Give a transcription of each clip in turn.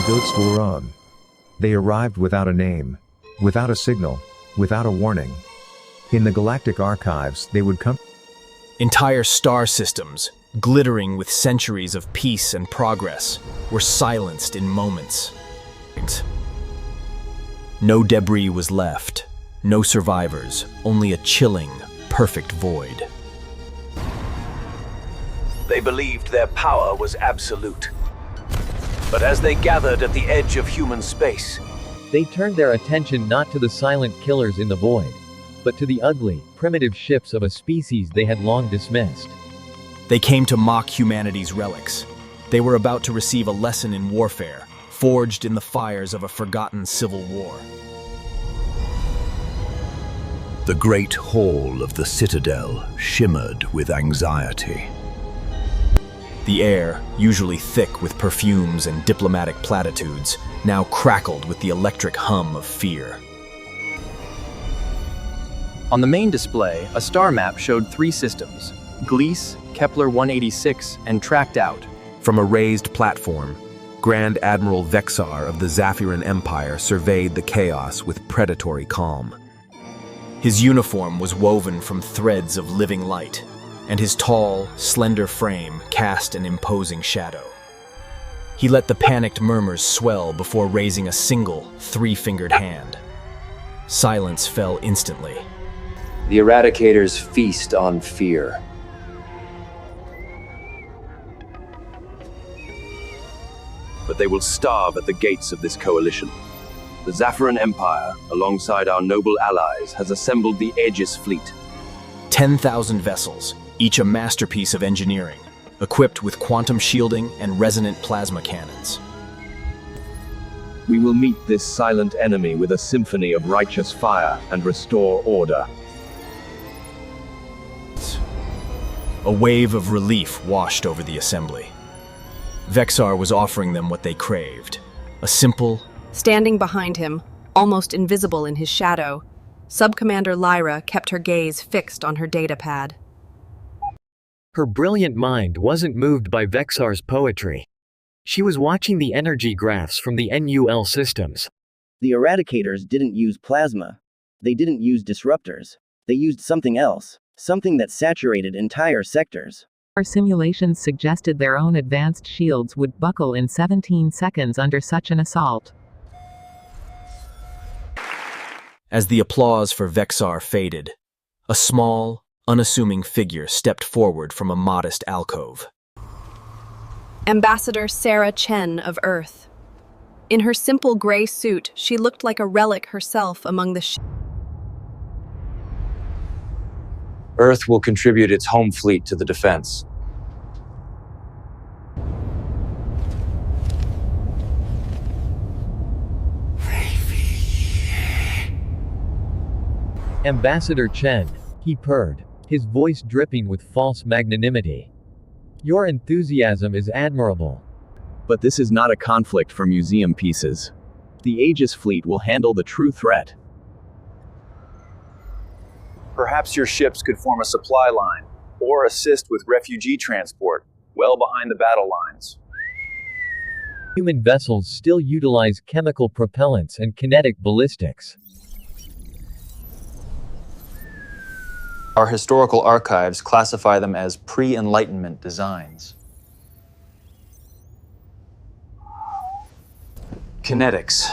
Ghosts were on. They arrived without a name, without a signal, without a warning. In the galactic archives, they would come. Entire star systems, glittering with centuries of peace and progress, were silenced in moments. No debris was left, no survivors, only a chilling, perfect void. They believed their power was absolute. But as they gathered at the edge of human space, they turned their attention not to the silent killers in the void, but to the ugly, primitive ships of a species they had long dismissed. They came to mock humanity's relics. They were about to receive a lesson in warfare, forged in the fires of a forgotten civil war. the great hall of the citadel shimmered with anxiety. The air, usually thick with perfumes and diplomatic platitudes, now crackled with the electric hum of fear. On the main display, a star map showed 3 systems: Gliese, Kepler 186, and Tracked Out. From a raised platform, Grand Admiral Vexar of the Zaphiran Empire surveyed the chaos with predatory calm. His uniform was woven from threads of living light, and his tall, slender frame cast an imposing shadow. He let the panicked murmurs swell before raising a single, 3-fingered hand. Silence fell instantly. The Eradicators feast on fear. But they will starve at the gates of this coalition. The Zaphiran Empire, alongside our noble allies, has assembled the Aegis Fleet. 10,000 vessels, each a masterpiece of engineering, equipped with quantum shielding and resonant plasma cannons. We will meet this silent enemy with a symphony of righteous fire and restore order. A wave of relief washed over the assembly. Vexar was offering them what they craved, a simple... Standing behind him, almost invisible in his shadow, Subcommander Lyra kept her gaze fixed on her datapad. Her brilliant mind wasn't moved by Vexar's poetry. She was watching the energy graphs from the NUL systems. The Eradicators didn't use plasma. They didn't use disruptors. They used something else, something that saturated entire sectors. Our simulations suggested their own advanced shields would buckle in 17 seconds under such an assault. As the applause for Vexar faded, a small, unassuming figure stepped forward from a modest alcove. Ambassador Sarah Chen of Earth. In her simple gray suit, she looked like a relic herself among the Earth will contribute its home fleet to the defense. Ambassador Chen, he purred, his voice dripping with false magnanimity. Your enthusiasm is admirable. But this is not a conflict for museum pieces. The Aegis Fleet will handle the true threat. Perhaps your ships could form a supply line, or assist with refugee transport, well behind the battle lines. Human vessels still utilize chemical propellants and kinetic ballistics. Our historical archives classify them as pre-Enlightenment designs. Kinetics,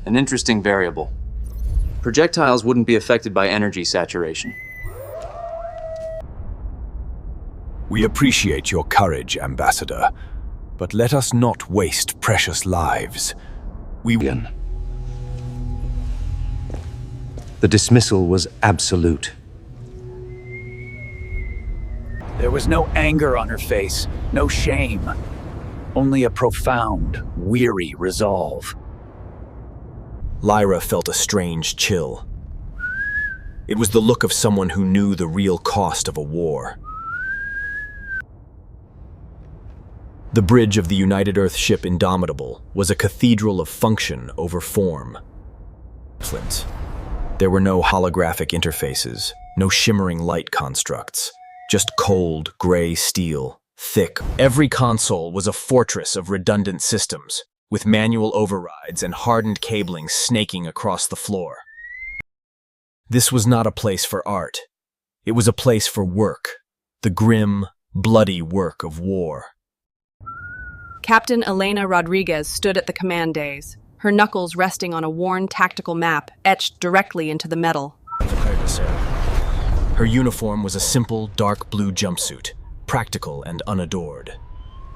an interesting variable. Projectiles wouldn't be affected by energy saturation. We appreciate your courage, Ambassador, but let us not waste precious lives. The dismissal was absolute. There was no anger on her face, no shame, only a profound, weary resolve. Lyra felt a strange chill. It was the look of someone who knew the real cost of a war. The bridge of the United Earth ship Indomitable was a cathedral of function over form. There were no holographic interfaces, no shimmering light constructs. Just cold, gray steel, thick. Every console was a fortress of redundant systems, with manual overrides and hardened cabling snaking across the floor. This was not a place for art. It was a place for work, the grim, bloody work of war. Captain Elena Rodriguez stood at the command days, her knuckles resting on a worn tactical map etched directly into the metal. Her uniform was a simple, dark blue jumpsuit, practical and unadored.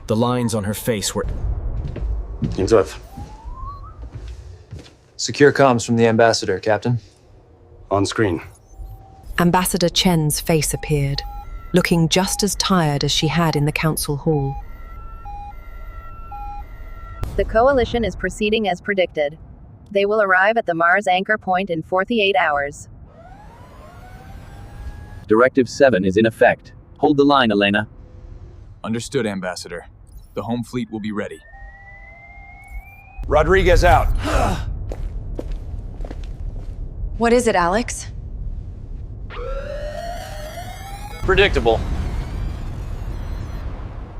The lines on her face were... Intuit. Secure comms from the ambassador, Captain. On screen. Ambassador Chen's face appeared, looking just as tired as she had in the council hall. The Coalition is proceeding as predicted. They will arrive at the Mars anchor point in 48 hours. Directive 7 is in effect. Hold the line, Elena. Understood, Ambassador. The home fleet will be ready. Rodriguez out. What is it, Alex? Predictable.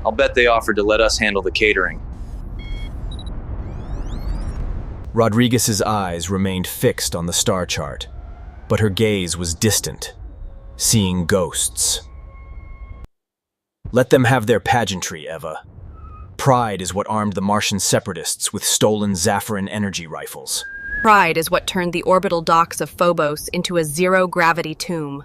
I'll bet they offered to let us handle the catering. Rodriguez's eyes remained fixed on the star chart, but her gaze was distant, seeing ghosts. Let them have their pageantry, Eva. Pride is what armed the Martian separatists with stolen Zaffiran energy rifles. Pride is what turned the orbital docks of Phobos into a zero-gravity tomb.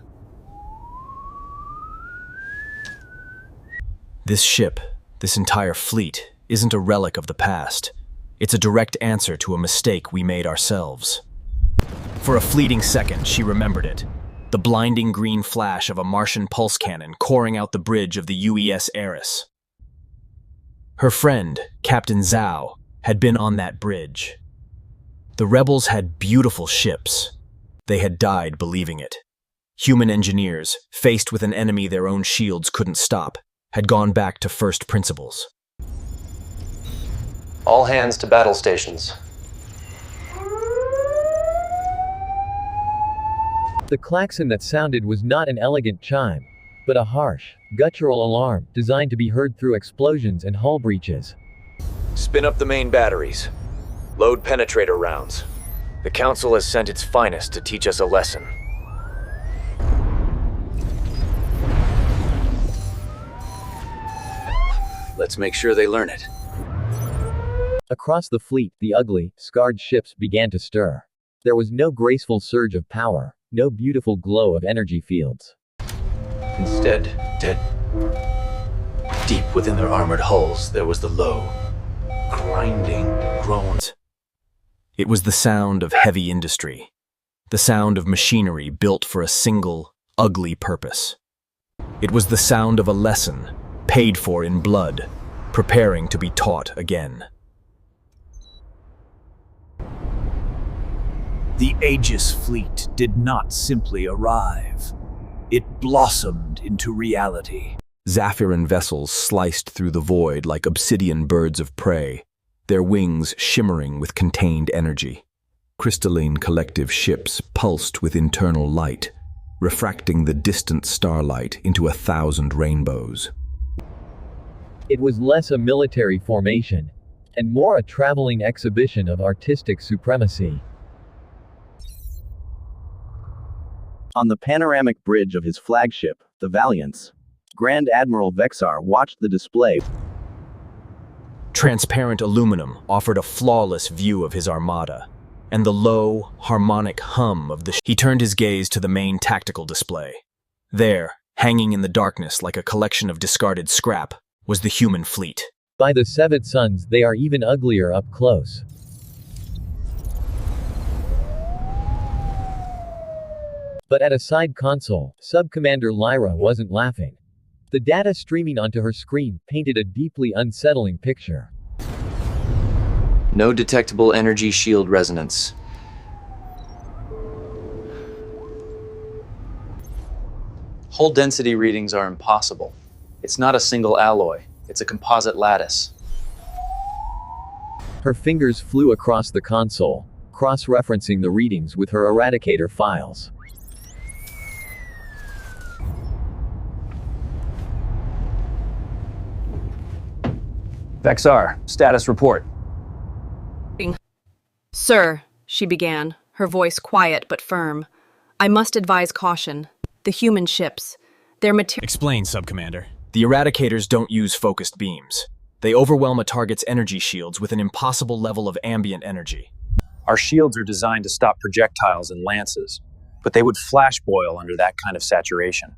This ship, this entire fleet, isn't a relic of the past. It's a direct answer to a mistake we made ourselves. For a fleeting second, she remembered it. The blinding green flash of a Martian pulse cannon coring out the bridge of the UES Eris. Her friend, Captain Zhao, had been on that bridge. The rebels had beautiful ships. They had died believing it. Human engineers, faced with an enemy their own shields couldn't stop, had gone back to first principles. All hands to battle stations. The klaxon that sounded was not an elegant chime, but a harsh, guttural alarm designed to be heard through explosions and hull breaches. Spin up the main batteries. Load penetrator rounds. The Council has sent its finest to teach us a lesson. Let's make sure they learn it. Across the fleet, the ugly, scarred ships began to stir. There was no graceful surge of power, no beautiful glow of energy fields. Instead, dead. Deep within their armored hulls, there was the low, grinding groans. It was the sound of heavy industry, the sound of machinery built for a single, ugly purpose. It was the sound of a lesson, paid for in blood, preparing to be taught again. The Aegis Fleet did not simply arrive. It blossomed into reality. Zaffiran vessels sliced through the void like obsidian birds of prey, their wings shimmering with contained energy. Crystalline collective ships pulsed with internal light, refracting the distant starlight into 1,000 rainbows. It was less a military formation, and more a traveling exhibition of artistic supremacy. On the panoramic bridge of his flagship, the Valiance, Grand Admiral Vexar watched the display. Transparent aluminum offered a flawless view of his armada, and the low, harmonic hum of the... He turned his gaze to the main tactical display. There, hanging in the darkness like a collection of discarded scrap, was the human fleet. By the Seventh Suns, they are even uglier up close. But at a side console, Sub-Commander Lyra wasn't laughing. The data streaming onto her screen painted a deeply unsettling picture. No detectable energy shield resonance. Hull density readings are impossible. It's not a single alloy, it's a composite lattice. Her fingers flew across the console, cross-referencing the readings with her Eradicator files. Vexar, status report. Sir, she began, her voice quiet but firm, I must advise caution. The human ships, their material... Explain, Sub-Commander. The Eradicators don't use focused beams. They overwhelm a target's energy shields with an impossible level of ambient energy. Our shields are designed to stop projectiles and lances, but they would flash boil under that kind of saturation.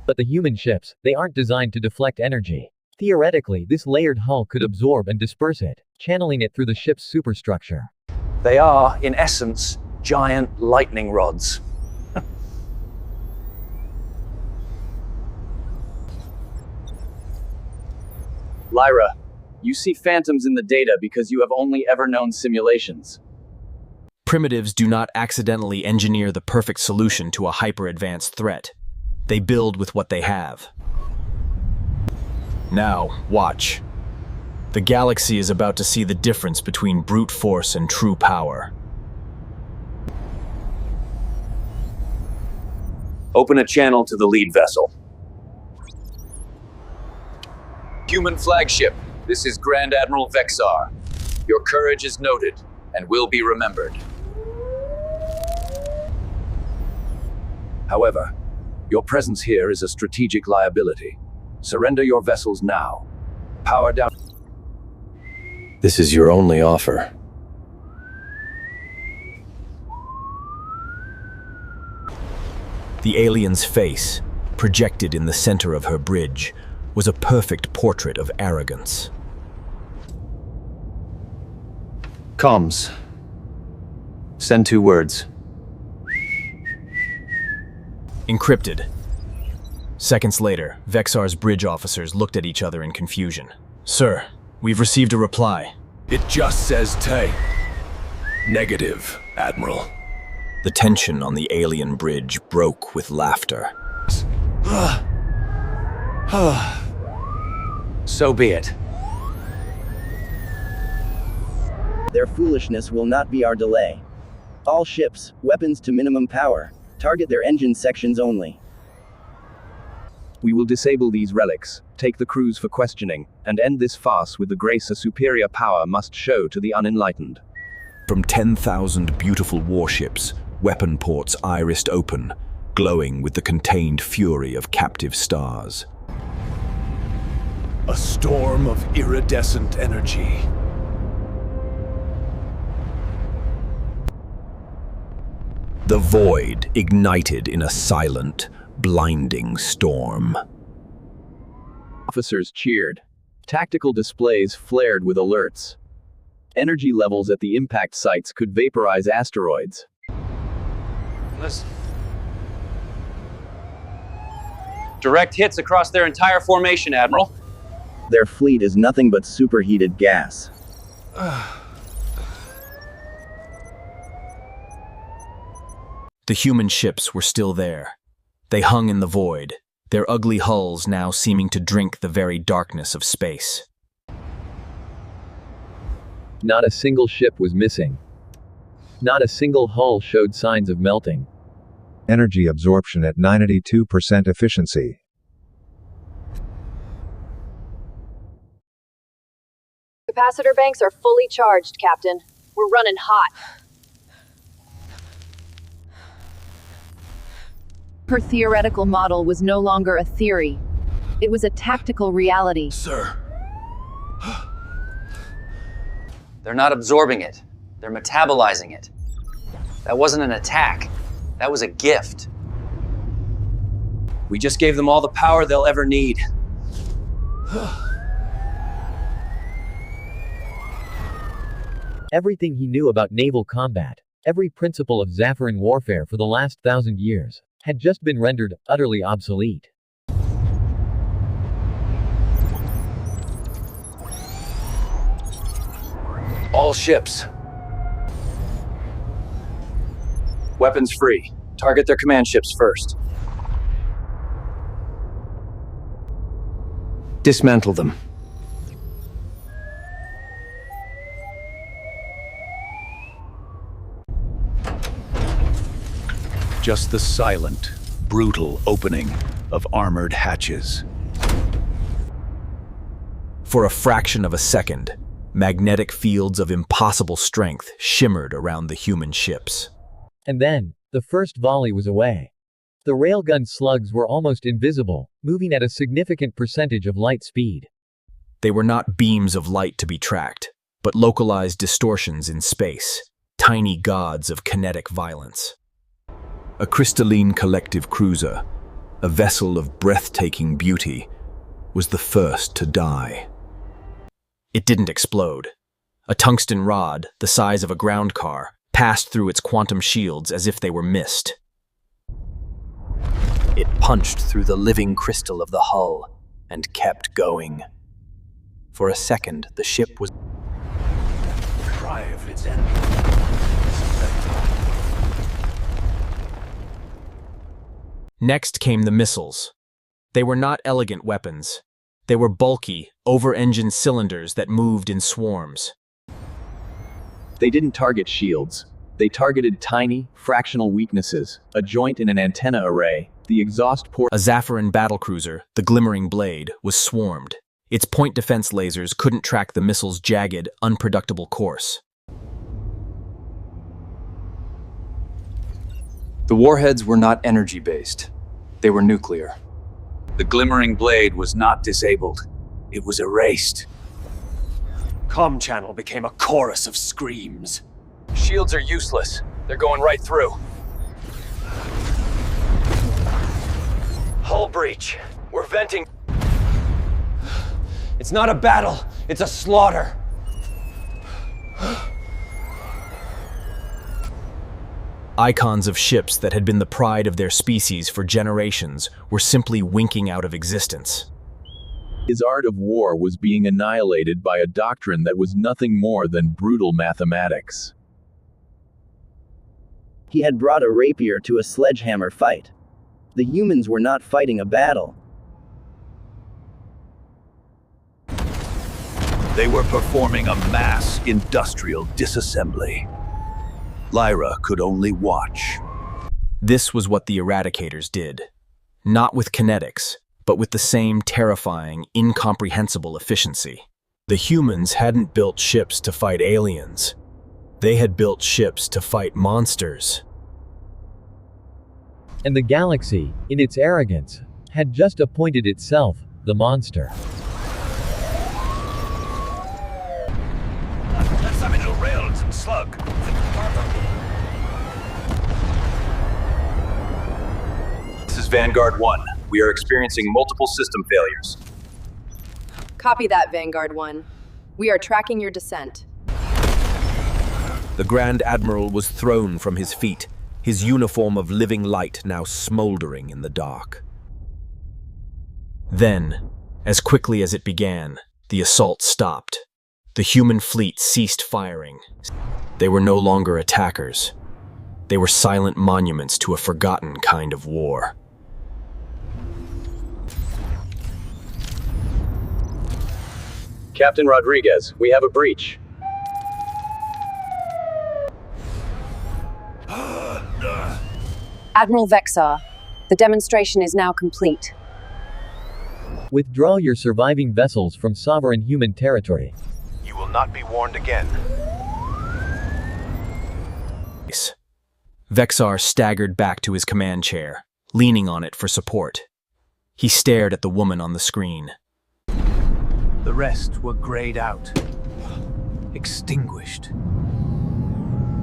But the human ships, they aren't designed to deflect energy. Theoretically, this layered hull could absorb and disperse it, channeling it through the ship's superstructure. They are, in essence, giant lightning rods. Lyra, you see phantoms in the data because you have only ever known simulations. Primitives do not accidentally engineer the perfect solution to a hyper-advanced threat. They build with what they have. Now, watch. The galaxy is about to see the difference between brute force and true power. Open a channel to the lead vessel. Human flagship, this is Grand Admiral Vexar. Your courage is noted and will be remembered. However, your presence here is a strategic liability. Surrender your vessels now. Power down. This is your only offer. The alien's face, projected in the center of her bridge, was a perfect portrait of arrogance. Comms. Send 2 words. Encrypted. Seconds later, Vexar's bridge officers looked at each other in confusion. Sir, we've received a reply. It just says Tay. Negative, Admiral. The tension on the alien bridge broke with laughter. So be it. Their foolishness will not be our delay. All ships, weapons to minimum power. Target their engine sections only. We will disable these relics, take the crews for questioning, and end this farce with the grace a superior power must show to the unenlightened. From 10,000 beautiful warships, weapon ports irised open, glowing with the contained fury of captive stars. A storm of iridescent energy. The void ignited in a silent, blinding storm. Officers cheered. Tactical displays flared with alerts. Energy levels at the impact sites could vaporize asteroids. Direct hits across their entire formation, Admiral. Their fleet is nothing but superheated gas. The human ships were still there. They hung in the void, their ugly hulls now seeming to drink the very darkness of space. Not a single ship was missing. Not a single hull showed signs of melting. Energy absorption at 92% efficiency. Capacitor banks are fully charged, Captain. We're running hot. Her theoretical model was no longer a theory. It was a tactical reality. Sir. They're not absorbing it. They're metabolizing it. That wasn't an attack. That was a gift. We just gave them all the power they'll ever need. Everything he knew about naval combat, every principle of Zaffiran warfare for the last 1,000 years, had just been rendered utterly obsolete. All ships. Weapons free. Target their command ships first. Dismantle them. Just the silent, brutal opening of armored hatches. For a fraction of a second, Magnetic fields of impossible strength shimmered around the human ships. And then, the first volley was away. The railgun slugs were almost invisible, moving at a significant percentage of light speed. They were not beams of light to be tracked, but localized distortions in space, tiny gods of kinetic violence. A crystalline collective cruiser, a vessel of breathtaking beauty, was the first to die. It didn't explode. A tungsten rod, the size of a ground car, passed through its quantum shields as if they were mist. It punched through the living crystal of the hull and kept going. For a second, the ship was Cry of its enemy. Next came the missiles. They were not elegant weapons. They were bulky, over-engined cylinders that moved in swarms. They didn't target shields. They targeted tiny, fractional weaknesses, a joint in an antenna array, the exhaust port. A Zaffiran battlecruiser, the Glimmering Blade, was swarmed. Its point defense lasers couldn't track the missile's jagged, unpredictable course. The warheads were not energy-based. They were nuclear. The Glimmering Blade was not disabled. It was erased. Comm channel became a chorus of screams. Shields are useless. They're going right through. Hull breach. We're venting. It's not a battle. It's a slaughter. Icons of ships that had been the pride of their species for generations were simply winking out of existence. His art of war was being annihilated by a doctrine that was nothing more than brutal mathematics. He had brought a rapier to a sledgehammer fight. The humans were not fighting a battle. They were performing a mass industrial disassembly. Lyra could only watch. This was what the Eradicators did. Not with kinetics, but with the same terrifying, incomprehensible efficiency. The humans hadn't built ships to fight aliens. They had built ships to fight monsters. And the galaxy, in its arrogance, had just appointed itself the monster. That's some new rails and slug. This is Vanguard 1. We are experiencing multiple system failures. Copy that, Vanguard 1. We are tracking your descent. The Grand Admiral was thrown from his feet, his uniform of living light now smoldering in the dark. Then, as quickly as it began, the assault stopped. The human fleet ceased firing. They were no longer attackers. They were silent monuments to a forgotten kind of war. Captain Rodriguez, we have a breach. Admiral Vexar, the demonstration is now complete. Withdraw your surviving vessels from sovereign human territory. You will not be warned again. Vexar staggered back to his command chair, leaning on it for support. He stared at the woman on the screen. The rest were grayed out, extinguished.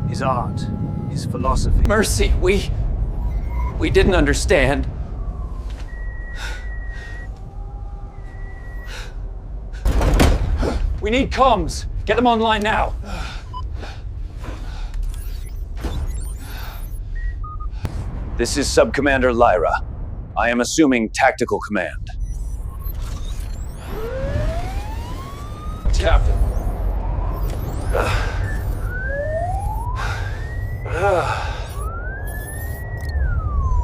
His art, his philosophy. Mercy, we didn't understand. We need comms. Get them online now. This is Subcommander Lyra. I am assuming tactical command. Captain.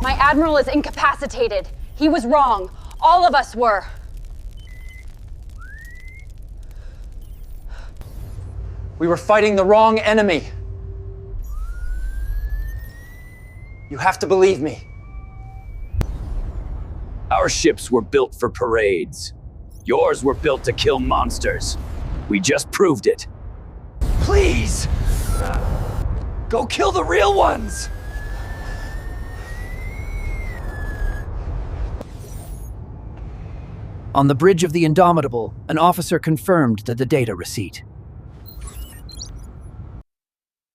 My admiral is incapacitated. He was wrong. All of us were. We were fighting the wrong enemy. You have to believe me. Our ships were built for parades. Yours were built to kill monsters. We just proved it. Please! Go kill the real ones! On the bridge of the Indomitable, an officer confirmed the data receipt.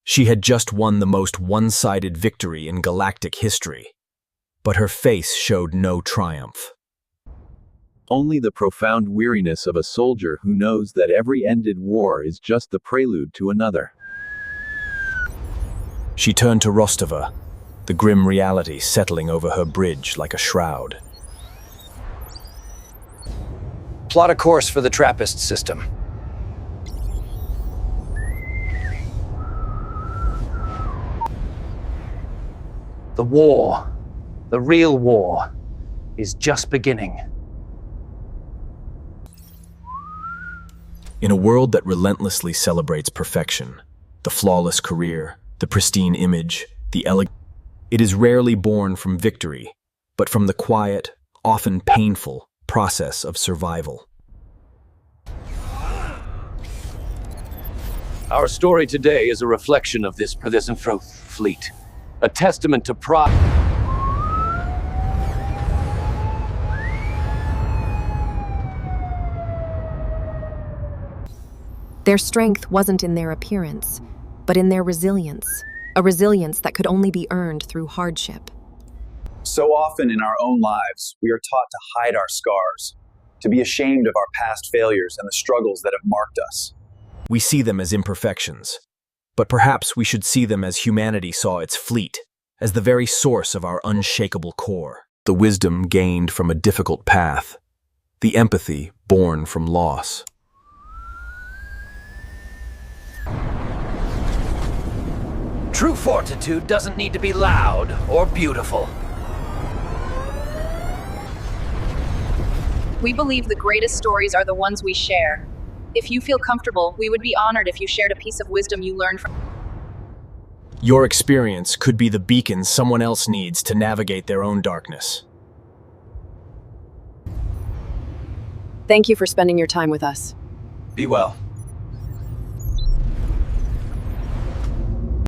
She had just won the most one-sided victory in galactic history, but her face showed no triumph. Only the profound weariness of a soldier who knows that every ended war is just the prelude to another. She turned to Rostova, the grim reality settling over her bridge like a shroud. Plot a course for the Trappist system. The war, the real war, is just beginning. In a world that relentlessly celebrates perfection, the flawless career, the pristine image, the elegance, it is rarely born from victory, but from the quiet, often painful, process of survival. Our story today is a reflection of this fleet, a testament to pride. Their strength wasn't in their appearance, but in their resilience, a resilience that could only be earned through hardship. So often in our own lives, we are taught to hide our scars, to be ashamed of our past failures and the struggles that have marked us. We see them as imperfections, but perhaps we should see them as humanity saw its fleet, as the very source of our unshakable core. The wisdom gained from a difficult path, the empathy born from loss. True fortitude doesn't need to be loud or beautiful. We believe the greatest stories are the ones we share. If you feel comfortable, we would be honored if you shared a piece of wisdom you learned from. Your experience could be the beacon someone else needs to navigate their own darkness. Thank you for spending your time with us. Be well.